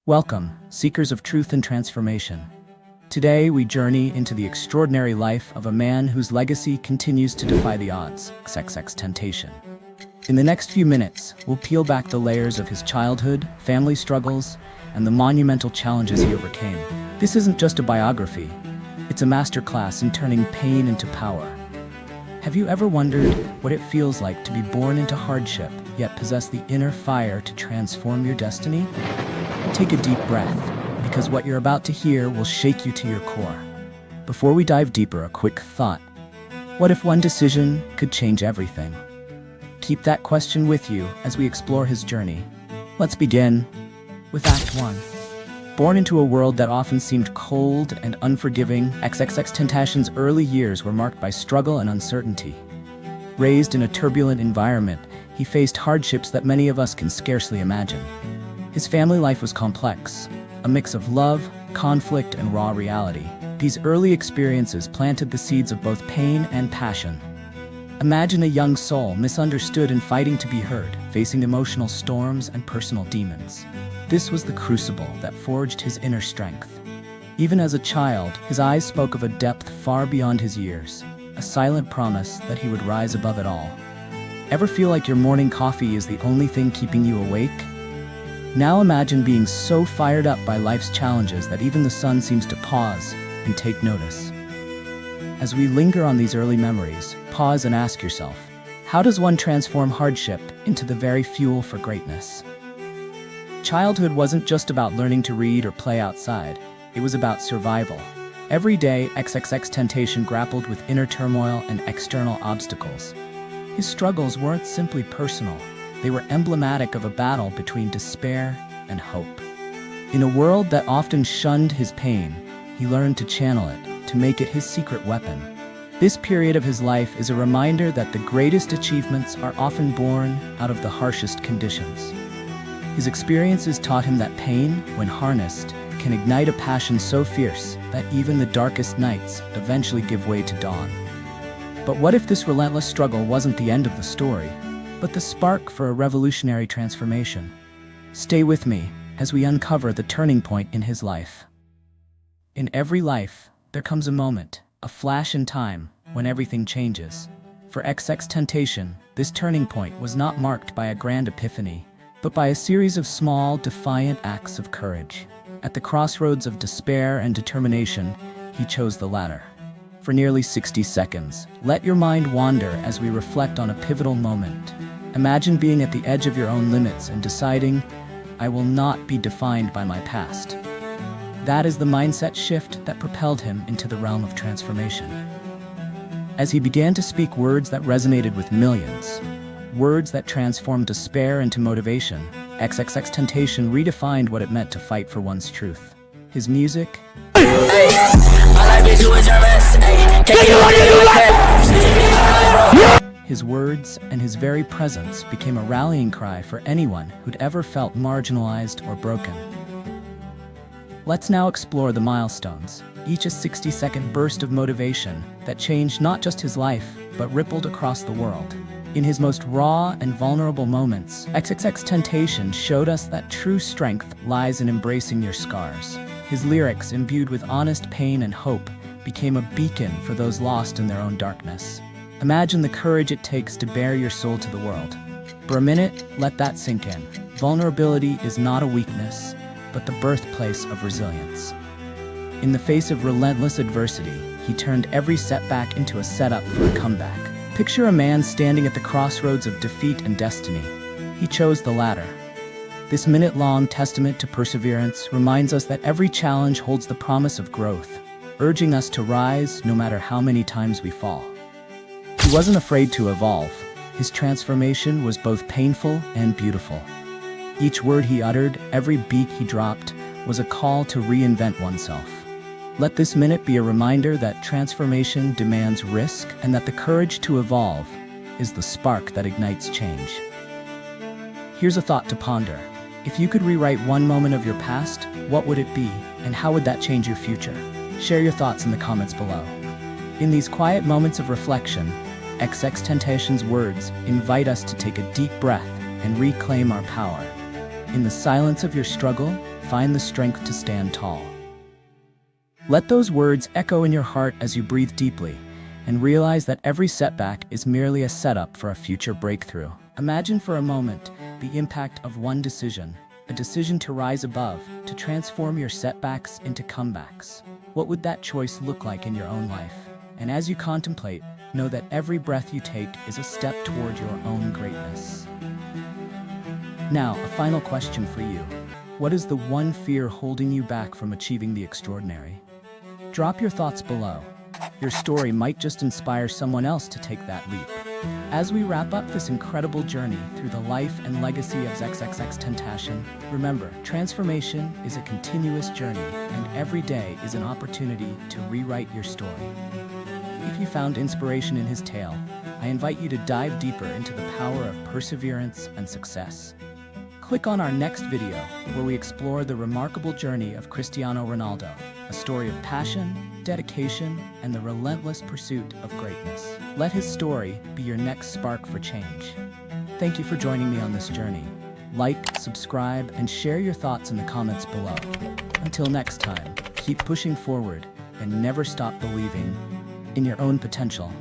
Welcome, seekers of truth and transformation. Today, we journey into the extraordinary life of a man whose legacy continues to defy the odds, XXXTentacion. In the next few minutes, we'll peel back the layers of his childhood, family struggles, and the monumental challenges he overcame. This isn't just a biography, it's a masterclass in turning pain into power. Have you ever wondered what it feels like to be born into hardship, yet possess the inner fire to transform your destiny? Take a deep breath, because what you're about to hear will shake you to your core. Before we dive deeper, a quick thought. What if one decision could change everything? Keep that question with you as we explore his journey. Let's begin with Act 1. Born into a world that often seemed cold and unforgiving, XXXTentacion's early years were marked by struggle and uncertainty. Raised in a turbulent environment, he faced hardships that many of us can scarcely imagine. His family life was complex, a mix of love, conflict, and raw reality. These early experiences planted the seeds of both pain and passion. Imagine a young soul misunderstood and fighting to be heard, facing emotional storms and personal demons. This was the crucible that forged his inner strength. Even as a child, his eyes spoke of a depth far beyond his years, a silent promise that he would rise above it all. Ever feel like your morning coffee is the only thing keeping you awake? Now imagine being so fired up by life's challenges that even the sun seems to pause and take notice. As we linger on these early memories, pause and ask yourself, how does one transform hardship into the very fuel for greatness? Childhood wasn't just about learning to read or play outside, it was about survival. Every day, XXXTentacion grappled with inner turmoil and external obstacles. His struggles weren't simply personal, they were emblematic of a battle between despair and hope. In a world that often shunned his pain, he learned to channel it, to make it his secret weapon. This period of his life is a reminder that the greatest achievements are often born out of the harshest conditions. His experiences taught him that pain, when harnessed, can ignite a passion so fierce that even the darkest nights eventually give way to dawn. But what if this relentless struggle wasn't the end of the story, but the spark for a revolutionary transformation? Stay with me as we uncover the turning point in his life. In every life, there comes a moment, a flash in time, when everything changes. For XXXTentacion, this turning point was not marked by a grand epiphany, but by a series of small, defiant acts of courage. At the crossroads of despair and determination, he chose the latter. For nearly 60 seconds, let your mind wander as we reflect on a pivotal moment. Imagine being at the edge of your own limits and deciding, I will not be defined by my past. That is the mindset shift that propelled him into the realm of transformation. As he began to speak words that resonated with millions, words that transformed despair into motivation, XXXTentacion redefined what it meant to fight for one's truth. His music, his words, and his very presence became a rallying cry for anyone who'd ever felt marginalized or broken. Let's now explore the milestones, each a 60-second burst of motivation that changed not just his life, but rippled across the world. In his most raw and vulnerable moments, XXXTentacion showed us that true strength lies in embracing your scars. His lyrics, imbued with honest pain and hope, became a beacon for those lost in their own darkness. Imagine the courage it takes to bare your soul to the world. For a minute, let that sink in. Vulnerability is not a weakness, but the birthplace of resilience. In the face of relentless adversity, he turned every setback into a setup for a comeback. Picture a man standing at the crossroads of defeat and destiny. He chose the latter. This minute-long testament to perseverance reminds us that every challenge holds the promise of growth, urging us to rise no matter how many times we fall. He wasn't afraid to evolve. His transformation was both painful and beautiful. Each word he uttered, every beat he dropped, was a call to reinvent oneself. Let this minute be a reminder that transformation demands risk and that the courage to evolve is the spark that ignites change. Here's a thought to ponder. If you could rewrite one moment of your past, what would it be, and how would that change your future? Share your thoughts in the comments below. In these quiet moments of reflection, XXXTentacion's words invite us to take a deep breath and reclaim our power. In the silence of your struggle, find the strength to stand tall. Let those words echo in your heart as you breathe deeply, and realize that every setback is merely a setup for a future breakthrough. Imagine for a moment the impact of one decision, a decision to rise above, to transform your setbacks into comebacks. What would that choice look like in your own life? And as you contemplate, know that every breath you take is a step toward your own greatness. Now, a final question for you. What is the one fear holding you back from achieving the extraordinary? Drop your thoughts below. Your story might just inspire someone else to take that leap. As we wrap up this incredible journey through the life and legacy of XXXTentacion, remember, transformation is a continuous journey, and every day is an opportunity to rewrite your story. If you found inspiration in his tale, I invite you to dive deeper into the power of perseverance and success. Click on our next video, where we explore the remarkable journey of Cristiano Ronaldo, a story of passion, dedication, and the relentless pursuit of greatness. Let his story be your next spark for change. Thank you for joining me on this journey. Like, subscribe, and share your thoughts in the comments below. Until next time, keep pushing forward and never stop believing in your own potential.